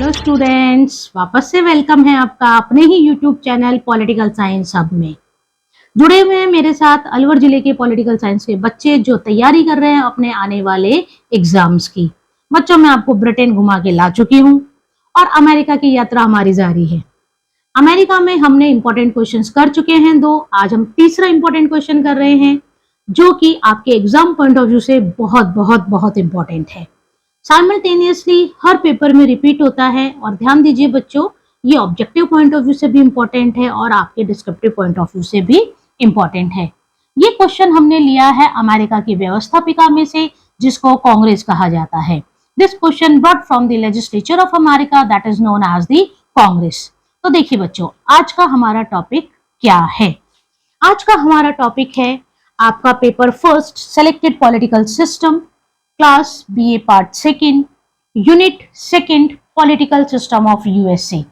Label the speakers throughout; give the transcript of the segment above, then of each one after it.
Speaker 1: Hello students, वापस से welcome है आपका अपने ही YouTube channel political science hub में। जुड़े हुए हैं मेरे साथ अलवर जिले के पॉलिटिकल साइंस के बच्चे जो तैयारी कर रहे हैं अपने आने वाले एग्जाम्स की। बच्चों, मैं आपको ब्रिटेन घुमा के ला चुकी हूँ और अमेरिका की यात्रा हमारी जारी है। अमेरिका में हमने इंपॉर्टेंट क्वेश्चंस कर चुके हैं दो, आज हम तीसरा इंपॉर्टेंट क्वेश्चन कर रहे हैं जो कि आपके एग्जाम पॉइंट ऑफ व्यू से बहुत बहुत बहुत इंपॉर्टेंट है। साइमल्टेनियसली हर पेपर में रिपीट होता है और ध्यान दीजिए बच्चों, ये ऑब्जेक्टिव पॉइंट ऑफ व्यू से भी इंपॉर्टेंट है और आपके डिस्क्रिप्टिव पॉइंट ऑफ व्यू से भी इंपॉर्टेंट है। ये क्वेश्चन हमने लिया है अमेरिका की व्यवस्थापिका में से जिसको कांग्रेस कहा जाता है। This question brought from the legislature of America that is known as the Congress. तो देखिए बच्चों, आज का हमारा टॉपिक क्या है। आज का हमारा टॉपिक है आपका paper first selected political system, class BA part second, unit second, political system of USA.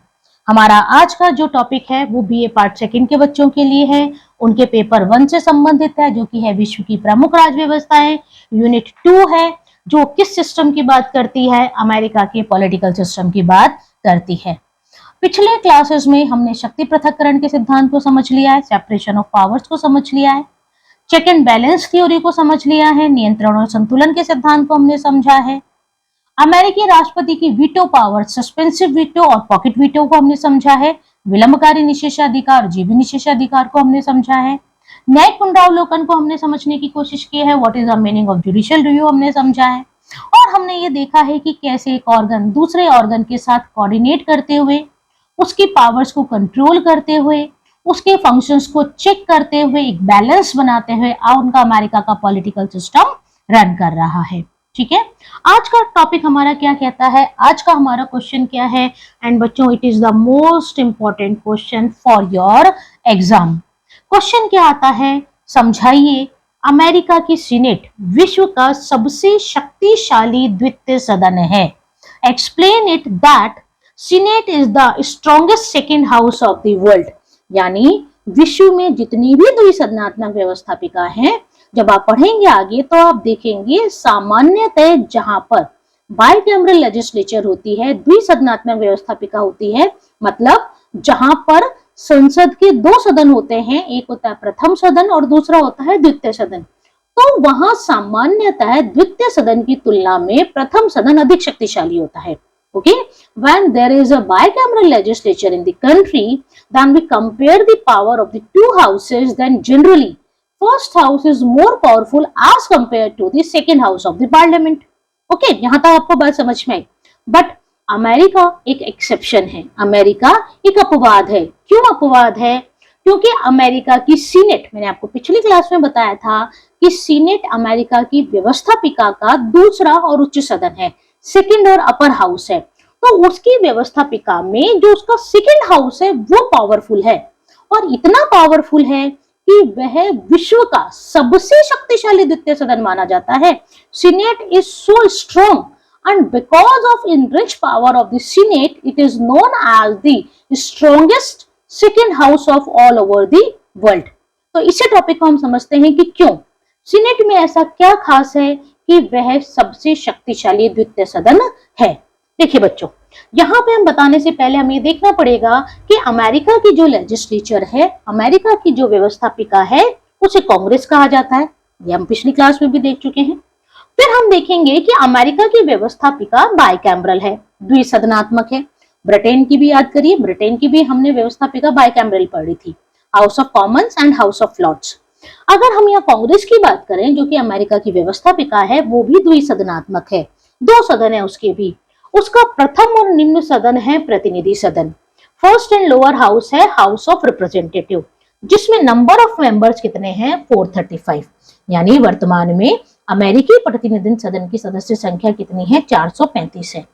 Speaker 1: हमारा आज का जो टॉपिक है वो बीए पार्ट सेकंड के बच्चों के लिए है, उनके पेपर 1 से संबंधित है जो कि है विश्व की प्रमुख राज्य व्यवस्थाएं। यूनिट 2 है जो किस सिस्टम की बात करती है, अमेरिका के पॉलिटिकल सिस्टम की बात करती है। पिछले क्लासेस में हमने शक्ति पृथक्करण के सिद्धांत को समझ लिया है, सेपरेशन ऑफ पावर्स को समझ लिया है, चेक एंड बैलेंस थ्योरी को समझ लिया है, नियंत्रण और संतुलन के सिद्धांत को हमने समझा है, अमेरिकी राष्ट्रपति की वीटो पावर, सस्पेंसिव वीटो और पॉकेट वीटो को हमने समझा है, विलंबकारी निषेधाधिकार, जीवी निषेधाधिकार को हमने समझा है, न्यायिक पुनरावलोकन को हमने समझने की कोशिश की है, what is the meaning of judicial review हमने समझा है, और हमने ये देखा है कि कैसे एक ऑर्गन दूसरे ऑर्गन के साथ कोऑर्डिनेट करते हुए, उसकी पावर्स को कंट्रोल करते हुए, उसके फंक्शंस को चेक करते हुए, एक बैलेंस बनाते हुए उनका अमेरिका का पॉलिटिकल सिस्टम रन कर रहा है। ठीक है, आज का टॉपिक हमारा क्या कहता है, आज का हमारा क्वेश्चन क्या है, एंड बच्चों it is the most important question for your exam. Question क्या आता है, समझाइए। अमेरिका की सीनेट विश्व का सबसे शक्तिशाली द्वितीय सदन है। Explain it that senate is the strongest second house of the world. यानी विश्व में जितनी भी द्विसदनात्मक व्यवस्थापिका हैं, जब आप पढ़ेंगे आगे तो आप देखेंगे सामान्यतः जहां पर बाइकैमरल लेजिस्लेचर होती है, द्विसदनात्मक व्यवस्थापिका होती है, मतलब जहां पर संसद के 2 सदन होते हैं, एक होता है प्रथम सदन और दूसरा होता है द्वितीय सदन, तो वहां सामान्यतः द्वितीय सदन की तुलना में प्रथम सदन अधिक शक्तिशाली होता है। Okay, when there is a bicameral legislature in the country, then we compare the power of the 2 houses, then generally first house is more powerful as compared to the second house of the parliament. Okay, यहाँ तक आपको बात समझ में आई। But America एक exception है, America एक अपवाद है। क्यों अपवाद है? क्योंकि अमेरिका की सीनेट, मैंने आपको पिछली क्लास में बताया था कि सीनेट अमेरिका की व्यवस्थापिका का दूसरा और उच्च सदन है, सेकेंड और अपर हाउस है। तो उसकी व्यवस्थापिका में जो उसका सेकेंड हाउस है वो पावरफुल है, और इतना पावरफुल है कि वह विश्व का सबसे शक्तिशाली द्वितीय सदन माना जाता है। Senate is so strong and because of enrich power of the Senate it is known as the strongest second house of all over the world. तो इसी टॉपिक को हम समझते हैं कि क्यों सीनेट में ऐसा क्या खास है कि वह सबसे शक्तिशाली द्वितीय सदन है। देखिए बच्चों, यहाँ पे हम बताने से पहले हमें देखना पड़ेगा कि अमेरिका की जो लेजिस्लेचर है, अमेरिका की जो व्यवस्थापिका है, उसे कांग्रेस कहा जाता है। ये हम पिछली क्लास में भी देख चुके हैं। फिर हम देखेंगे कि अमेरिका की व्यवस्थापिका बाइकैमरल है, द्विसदनात्मक है। ब्रिटेन की भी याद करिए, ब्रिटेन की भी हमने व्यवस्थापिका बाइकैमरल पढ़ी थी, House of Commons and House of Lords. अगर हम यहाँ कांग्रेस की बात करें जो कि अमेरिका की व्यवस्थापिका है, वो भी द्विसदनात्मक है, 2 सदन है उसके भी। उसका प्रथम और निम्न सदन है प्रतिनिधि सदन, फर्स्ट एंड लोअर हाउस है हाउस ऑफ रिप्रेजेंटेटिव, जिसमें नंबर ऑफ मेंबर्स कितने हैं 435। यानी वर्तमान में अमेरिकी प्रतिनिधि सदन की सदस्य संख्या कितनी है 435 है।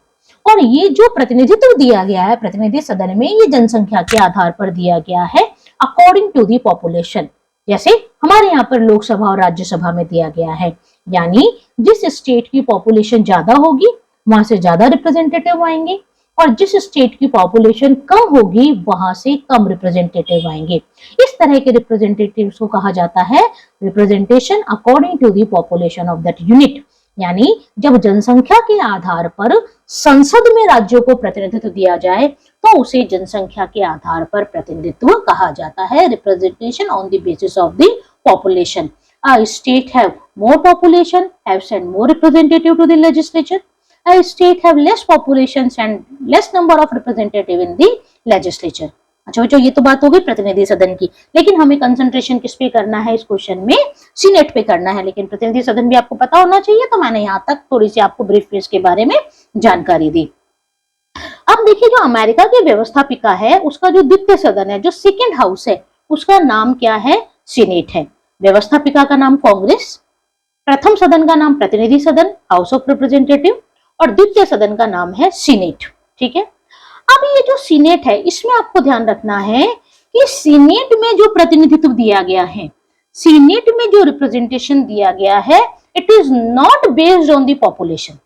Speaker 1: और ये जो प्रतिनिधित्व दिया गया है प्रतिनिधि सदन में, ये जनसंख्या के आधार पर दिया गया है अकॉर्डिंग टू द पॉपुलेशन, जैसे हमारे यहाँ पर लोकसभा और राज्यसभा में दिया गया है। यानी जिस स्टेट की पॉपुलेशन ज्यादा होगी वहां से ज्यादा रिप्रेजेंटेटिव आएंगे, और जिस स्टेट की पॉपुलेशन कम होगी वहां से कम रिप्रेजेंटेटिव आएंगे। इस तरह के रिप्रेजेंटेटिव्स को कहा जाता है representation according to the population of that unit. यानी जब जनसंख्या के आधार पर संसद में राज्यों को प्रतिनिधित्व दिया जाए तो उसे जनसंख्या के आधार पर प्रतिनिधित्व कहा जाता है, representation on the basis of the population. A state have more population have sent more representative to the legislature. A state have less population and less number of representative in the legislature. अच्छा बच्चों, ये तो बात हो गई प्रतिनिधि सदन की, लेकिन हमें कंसंट्रेशन किस पे करना है इस क्वेश्चन में? सीनेट पे करना है. लेकिन प्रतिनिधि सदन भी आपको पता होना चाहिए, तो मैंने यहाँ तक थोड़ी सी आपको ब्रीफ में इसके बारे में जानकारी दी. अब देखिए, जो अमेरिका की व्यवस्थापिका है उसका जो द्वितीय सदन है, जो सेकेंड हाउस है, उसका नाम क्या है? सीनेट है. व्यवस्थापिका का नाम कांग्रेस, प्रथम सदन का नाम प्रतिनिधि सदन, हाउस ऑफ रिप्रेजेंटेटिव, और द्वितीय सदन का नाम है सीनेट. ठीक है. अब ये जो सीनेट है, इसमें आपको ध्यान रखना है कि सीनेट में जो प्रतिनिधित्व दिया गया है, सीनेट में जो रिप्रेजेंटेशन दिया गया है, it is not based on the population.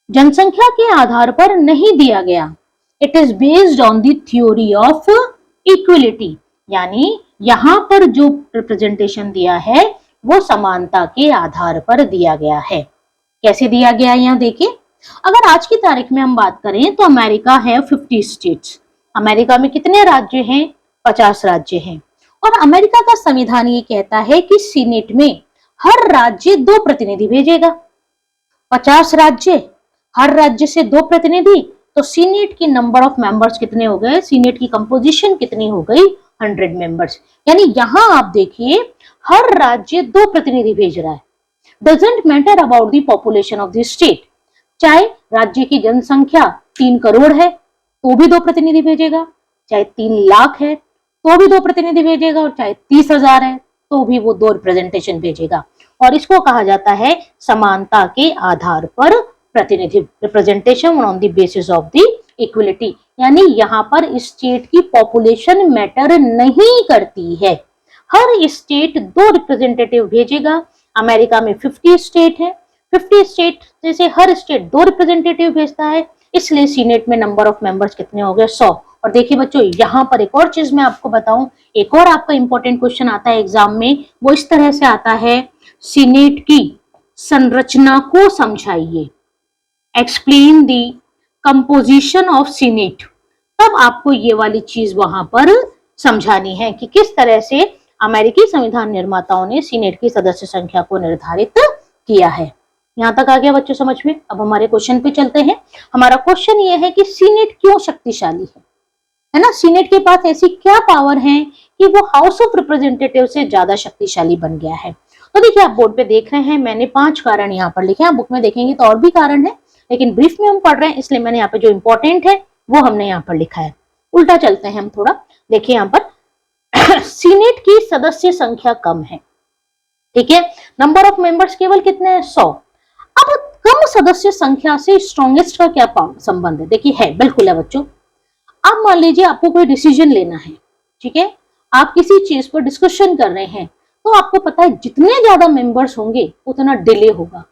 Speaker 1: जनसंख्या के आधार पर नहीं दिया गया. It is based on the theory of equality. यानी यहां पर जो रिप्रेजेंटेशन दिया है वो समानता के आधार पर दिया गया है. कैसे दिया गया है यहां देखिए. अगर आज की तारीख में हम बात करें तो अमेरिका है 50 स्टेट्स. अमेरिका में कितने राज्य हैं? 50 राज्य हैं. और अमेरिका का संविधान ये कहता है कि सीनेट में हर राज्य 2 प्रतिनिधि भेजेगा. 50 राज्य, हर राज्य से 2 प्रतिनिधि, तो सीनेट की नंबर ऑफ मेंबर्स कितने हो गए? सीनेट की कंपोजिशन कितनी हो गई? 100 मेंबर्स. यानी यहां आप देखिए, हर राज्य 2 प्रतिनिधि भेज रहा है. Doesn't matter about the population of the state. चाहे राज्य की जनसंख्या 3 करोड़ है तो भी 2 प्रतिनिधि भेजेगा, चाहे 3 लाख है तो भी 2 प्रतिनिधि भेजेगा, और चाहे 30,000 है तो भी वो 2 रिप्रेजेंटेशन भेजेगा. और इसको कहा जाता है समानता के आधार पर प्रतिनिधि, representation on the basis of the equality. यानी यहाँ पर स्टेट की पॉपुलेशन मैटर नहीं करती है. हर स्टेट 2 रिप्रेजेंटेटिव भेजेगा. अमेरिका में 50 स्टेट है, 50 स्टेट जैसे हर स्टेट 2 रिप्रेजेंटेटिव भेजता है, इसलिए सीनेट में नंबर ऑफ मेंबर्स कितने हो गए? 100. और देखिए बच्चों, यहाँ पर एक और चीज मैं आपको बताऊं, एक और आपका इंपॉर्टेंट क्वेश्चन आता है एग्जाम में, वो इस तरह से आता है, सीनेट की संरचना को समझाइए. Explain the composition of senate. तब आपको ये वाली चीज वहां पर समझानी है कि किस तरह से अमेरिकी संविधान निर्माताओं ने सीनेट की सदस्य संख्या को निर्धारित किया है. यहां तक आ गया बच्चों समझ में. अब हमारे क्वेश्चन पे चलते हैं. हमारा क्वेश्चन ये है कि सीनेट क्यों शक्तिशाली है ना? सीनेट के पास ऐसी क्या पावर है कि वो हाउस ऑफ रिप्रेजेंटेटिव से ज्यादा शक्तिशाली बन गया है? तो देखिए, आप बोर्ड पे देख रहे हैं, मैंने 5 कारण यहाँ पर लिखे हैं. आप बुक में देखेंगे तो और भी कारण है, लेकिन ब्रीफ में हम पढ़ रहे हैं इसलिए मैंने यहाँ पे जो इंपॉर्टेंट है वो हमने यहाँ पर लिखा है. उल्टा चलते हैं हम थोड़ा. देखिए यहाँ पर सीनेट की सदस्य संख्या कम है. ठीक है. नंबर ऑफ मेंबर्स केवल कितने हैं? 100. अब कम सदस्य संख्या से स्ट्रॉन्गेस्ट का क्या संबंध है? देखिए, है, बिल्कुल है बच्चों. अब मान लीजिए आपको कोई डिसीजन लेना है. ठीक है. आप किसी चीज पर डिस्कशन कर रहे हैं, तो आपको पता है जितने ज्यादा मेंबर्स होंगे उतना डिले होगा,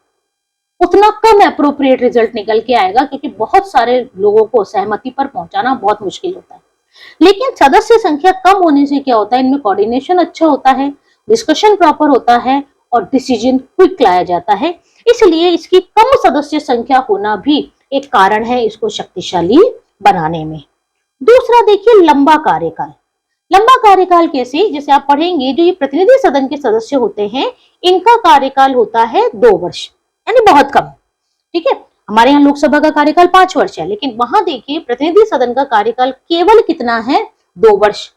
Speaker 1: उतना कम एप्रोप्रिएट रिजल्ट निकल के आएगा, क्योंकि बहुत सारे लोगों को सहमति पर पहुंचाना बहुत मुश्किल होता है. लेकिन सदस्य संख्या कम होने से क्या होता है? इनमें कोऑर्डिनेशन अच्छा होता है, डिस्कशन प्रॉपर होता है और डिसीजन क्विक लाया जाता है. इसलिए इसकी कम सदस्य संख्या होना भी एक कारण है इसको शक्तिशाली बनाने में. दूसरा देखिए, लंबा कार्यकाल. लंबा कार्यकाल कैसे? जैसे आप पढ़ेंगे, जो ये प्रतिनिधि सदन के सदस्य होते हैं, इनका कार्यकाल होता है 2 वर्ष, यानी बहुत कम. ठीक है. हमारे यहाँ लोकसभा का कार्यकाल 5 वर्ष है, लेकिन वहां देखिए प्रतिनिधि सदन का कार्यकाल केवल कितना है? 2 वर्ष.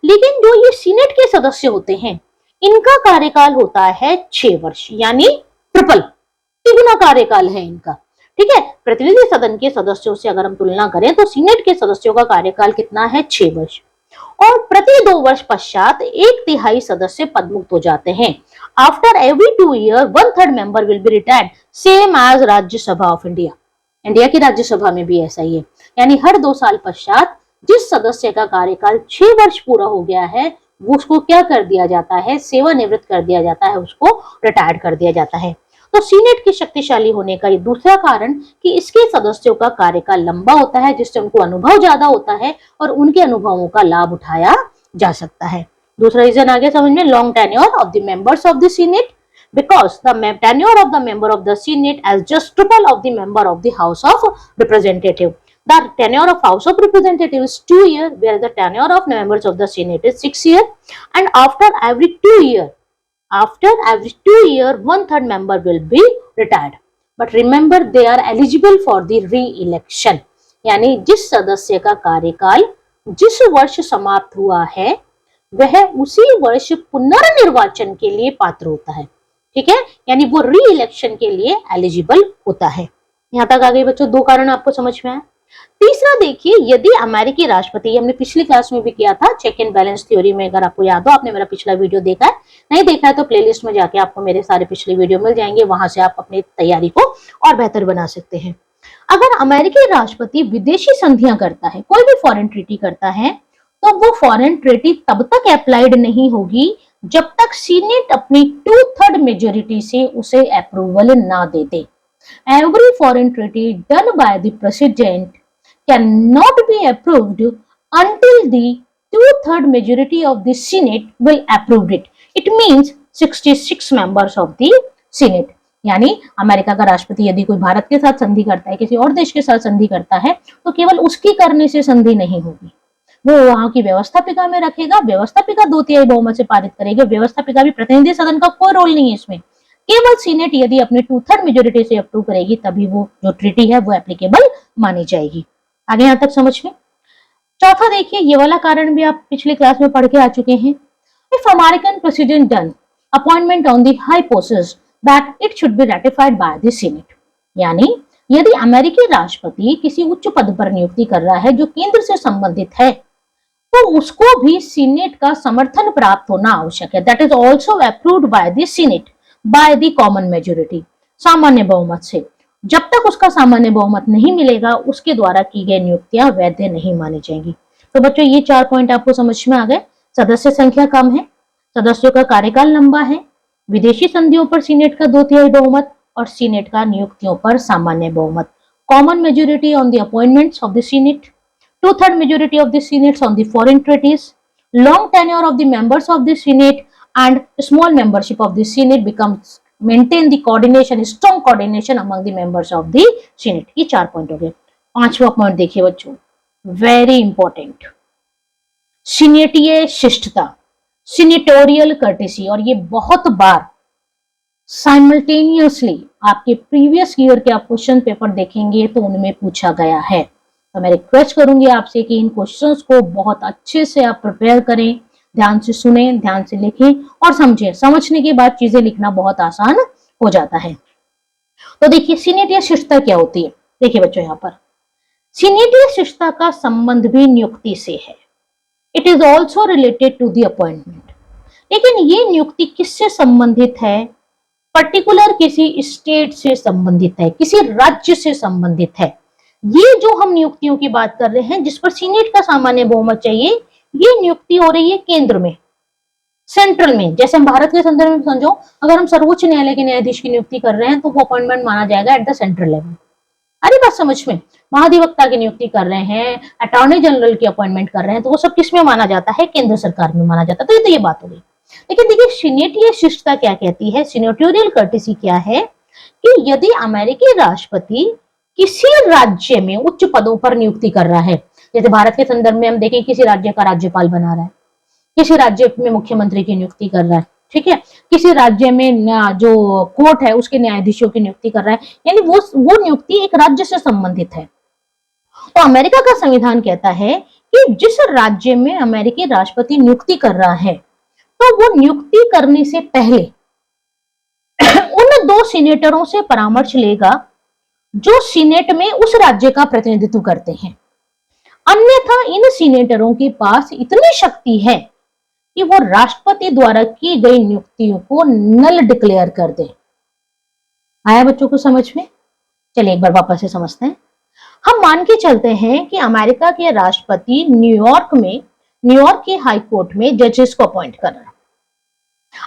Speaker 1: लेकिन जो ये सीनेट के सदस्य होते हैं, इनका कार्यकाल होता है 6 वर्ष, यानी ट्रिपल, तिगुना कार्यकाल है इनका. ठीक है. प्रतिनिधि सदन के सदस्यों से अगर हम तुलना करें तो सीनेट के सदस्यों का कार्यकाल कितना है? 6 वर्ष. और प्रति 2 वर्ष पश्चात 1/3 सदस्य पदमुक्त हो जाते हैं. After every 2 year 1/3 member will be retired, same as Rajya Sabha of India. India की राज्यसभा में भी ऐसा ही है. यानी हर 2 साल पश्चात जिस सदस्य का कार्यकाल 6 वर्ष पूरा हो गया है, वो उसको क्या कर दिया जाता है? सेवानिवृत्त कर दिया जाता है, उसको रिटायर्ड कर दिया जाता है. तो सीनेट की शक्तिशाली होने का ये दूसरा कारण कि इसके सदस्यों का कार्यकाल लंबा होता है, जिससे उनको अनुभव ज्यादा होता है और उनके अनुभवों का लाभ उठाया जा सकता है. दूसरा रीजन आ गया समझ में, long tenure of the members of the senate. because the tenure of the member of the Senate as just triple of the member of the House of Representative. The tenure of House of Representatives is 2 years, where the tenure of members of the Senate is 6 years, and after every 2 years, 1/3 member will be retired. But remember, they are eligible for the re-election. यानी जिस सदस्य का कार्यकाल जिस वर्ष समाप्त हुआ है वह उसी वर्ष पुनर्निर्वाचन के लिए पात्र होता है। ठीक है, यानी वो री इलेक्शन के लिए एलिजिबल होता है। यहां तक आ गई बच्चों, दो कारण आपको समझ में आया। तीसरा देखिए, यदि अमेरिकी राष्ट्रपति, हमने पिछली क्लास में भी किया था चेक एंड बैलेंस थ्योरी में, अगर आपको याद हो, आपने मेरा पिछला वीडियो देखा है, नहीं देखा है तो प्लेलिस्ट में जाके आपको मेरे सारे पिछले वीडियो मिल जाएंगे, वहां से आप अपनी तैयारी को और बेहतर बना सकते हैं। अगर अमेरिकी राष्ट्रपति विदेशी संधियां करता है, कोई भी फॉरेन ट्रीटी करता है, तो वो फॉरेन ट्रीटी तब तक अप्लाइड नहीं होगी जब तक सीनेट अपनी 2/3 मेजोरिटी से उसे अप्रूवल ना दे दे। Every foreign treaty done by the president cannot be approved until the 2/3 majority of the Senate will approve it. It means 66 members of the Senate. यानी अमेरिका का राष्ट्रपति यदि कोई भारत के साथ संधि करता है, किसी और देश के साथ संधि करता है, तो केवल उसकी करने से संधि नहीं होगी, वो वहां की व्यवस्थापिका में रखेगा, व्यवस्थापिका 2/3 बहुमत से पारित करेगी। व्यवस्थापिका भी प्रतिनिधि सदन का कोई रोल नहीं है इसमें, केवल सीनेट यदि अपने 2/3 मेजोरिटी से अप्रूव करेगी तभी वो जो ट्रीटी है वो एप्लीकेबल मानी जाएगी। आगे यहां तक समझ में। चौथा देखिए, ये वाला कारण भी आप पिछली क्लास में पढ़ के आ चुके हैं। If American president done appointment on the high posts that it should be ratified by the senate, यानी यदि अमेरिकी राष्ट्रपति किसी उच्च पद पर नियुक्ति कर रहा है जो केंद्र से संबंधित है, तो उसको भी सीनेट का समर्थन प्राप्त होना आवश्यक है। That is also approved by the senate by the common majority, सामान्य बहुमत से। जब तक उसका सामान्य बहुमत नहीं मिलेगा, उसके द्वारा की गई नियुक्तियां वैध नहीं मानी जाएंगी। तो बच्चों, ये 4 पॉइंट आपको समझ में आ गए। सदस्य संख्या कम है, सदस्यों का कार्यकाल लंबा है, विदेशी संधियों पर सीनेट का 2/3 बहुमत और सीनेट का नियुक्तियों पर सामान्य बहुमत, common majority on the appointments of the senate, 2/3 majority of the senates on the foreign treaties, long tenure of the members of the senate and small membership of the senate becomes maintain the coordination, strong coordination among the members of the senate। ये 4 point हो गए। 5वां point देखिए बच्चों, very important, सीनेटीय शिष्टता, सीनेटोरियल courtesy. और ये बहुत बार simultaneously आपके प्रीवियस ईयर के आप क्वेश्चन पेपर देखेंगे तो उनमें पूछा गया है। तो मैं रिक्वेस्ट करूंगी आपसे कि इन क्वेश्चंस को बहुत अच्छे से आप प्रिपेयर करें, ध्यान से सुने, ध्यान से लिखें और समझें। समझने के बाद चीजें लिखना बहुत आसान हो जाता है। तो देखिए, सीनेटीय शिष्टता क्या होती है। देखिए बच्चों, यहाँ पर सीनेटीय शिष्टता का संबंध भी नियुक्ति से है। It is also related to the appointment. लेकिन ये नियुक्ति किससे संबंधित है? पर्टिकुलर किसी स्टेट से संबंधित है, किसी राज्य से संबंधित है। ये जो हम नियुक्तियों की बात कर रहे हैं जिस पर सीनेट का सामान्य बहुमत चाहिए, ये नियुक्ति हो रही है केंद्र में, सेंट्रल में। जैसे हम भारत के संदर्भ में समझो, अगर हम सर्वोच्च न्यायालय के न्यायाधीश की नियुक्ति कर रहे हैं तो वो अपॉइंटमेंट माना जाएगा एट द सेंट्रल लेवल। अरे बात समझ में। महाधिवक्ता की नियुक्ति कर रहे हैं, अटॉर्नी जनरल की अपॉइंटमेंट कर रहे हैं, तो वो सब किस में माना जाता है? केंद्र सरकार में माना जाता है। तो ये बात हो गई। लेकिन देखिए, सीनेटीय शिष्टता क्या कहती है, सीनेटोरियल कर्टेसी क्या है, कि यदि अमेरिकी राष्ट्रपति किसी राज्य में उच्च पदों पर नियुक्ति कर रहा है, जैसे भारत के संदर्भ में हम देखें, किसी राज्य का राज्यपाल बना रहा है, किसी राज्य में मुख्यमंत्री की नियुक्ति कर रहा है, ठीक है, किसी राज्य में जो कोर्ट है उसके न्यायाधीशों की नियुक्ति कर रहा है, यानी वो नियुक्ति एक राज्य से संबंधित है। तो अमेरिका का संविधान कहता है कि जिस राज्य में अमेरिकी राष्ट्रपति नियुक्ति कर रहा है, तो वो नियुक्ति करने से पहले उन 2 सीनेटरों से परामर्श लेगा जो सीनेट में उस राज्य का प्रतिनिधित्व करते हैं। अन्यथा इन सीनेटरों के पास इतनी शक्ति है कि वो राष्ट्रपति द्वारा की गई नियुक्तियों को नल डिक्लेयर कर दें। आया बच्चों को समझ में? चलिए एक बार वापस से समझते हैं। हम मान के चलते हैं कि अमेरिका के राष्ट्रपति न्यूयॉर्क के हाई कोर्ट में जजेस को अपॉइंट कर रहा है।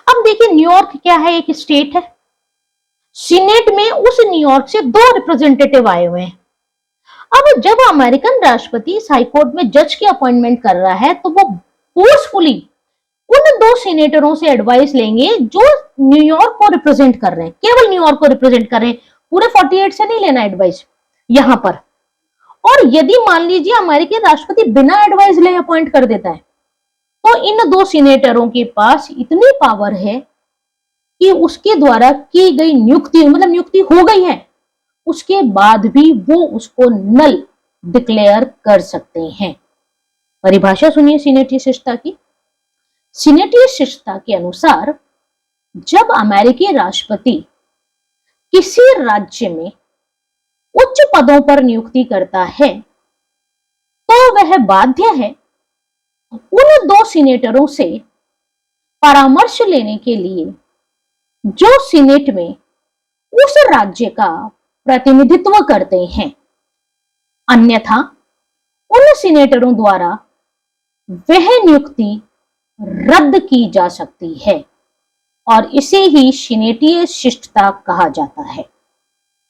Speaker 1: अब देखिए, न्यूयॉर्क क्या है? एक स्टेट है। सीनेट में उस न्यूयॉर्क से 2 रिप्रेजेंटेटिव आए हुए हैं। अब जब अमेरिकन राष्ट्रपति इस हाईकोर्ट में जज की अपॉइंटमेंट कर रहा है, तो वो फोर्सफुली उन 2 सीनेटरों से एडवाइस लेंगे जो न्यूयॉर्क को रिप्रेजेंट कर रहे हैं, केवल न्यूयॉर्क को रिप्रेजेंट कर रहे हैं, पूरे 48 से नहीं लेना एडवाइस यहां पर। और यदि मान लीजिए अमेरिकी राष्ट्रपति बिना एडवाइस ले अपॉइंट कर देता है, तो इन 2 सीनेटरों के पास इतनी पावर है कि उसके द्वारा की गई नियुक्ति, मतलब नियुक्ति हो गई है, उसके बाद भी वो उसको नल डिक्लेयर कर सकते हैं। परिभाषा सुनिए सीनेटीय शिष्टता की। सीनेटीय शिष्टता के अनुसार जब अमेरिकी राष्ट्रपति किसी राज्य में उच्च पदों पर नियुक्ति करता है, तो वह बाध्य है उन 2 सीनेटरों से परामर्श लेने के लिए जो सीनेट में उस राज्य का प्रतिनिधित्व करते हैं। अन्यथा उन सीनेटरों द्वारा वह नियुक्ति रद्द की जा सकती है और इसे ही सीनेटीय शिष्टता कहा जाता है।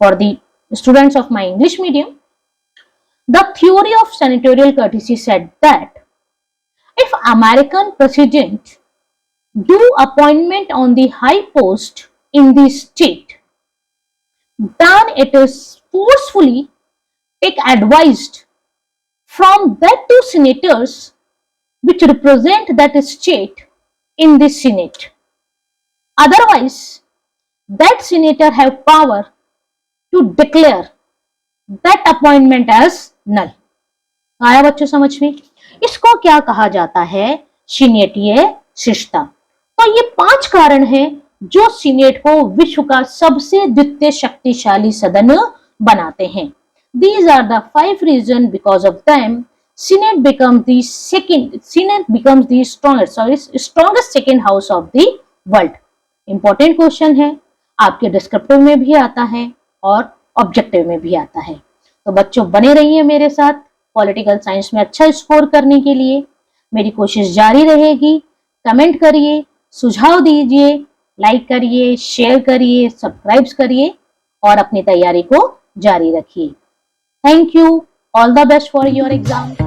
Speaker 1: For the students of my English medium, the theory of senatorial courtesy said that if American president do appointment on the high post in the state, then it is forcefully take advised from that 2 senators which represent that state in the Senate. Otherwise, that senator have power to declare that appointment as null. आया बच्चों समझ में? इसको क्या कहा जाता है? सीनेटीय शिष्टता। तो ये 5 कारण हैं जो सीनेट को विश्व का सबसे द्वितीय शक्तिशाली सदन बनाते हैं। These are the 5 reasons because of them Senate becomes the strongest second house of the world. Important question है, आपके डिस्क्रिप्टिव में भी आता है और ऑब्जेक्टिव में भी आता है। तो बच्चों बने रहिए मेरे साथ पॉलिटिकल साइंस में अच्छा स्कोर करने के लिए। मेरी कोशिश जारी रहेगी। कमेंट करिए, सुझाव दीजिए, लाइक करिए, शेयर करिए, सब्सक्राइब करिए और अपनी तैयारी को जारी रखिए। Thank you. All the best for your exam.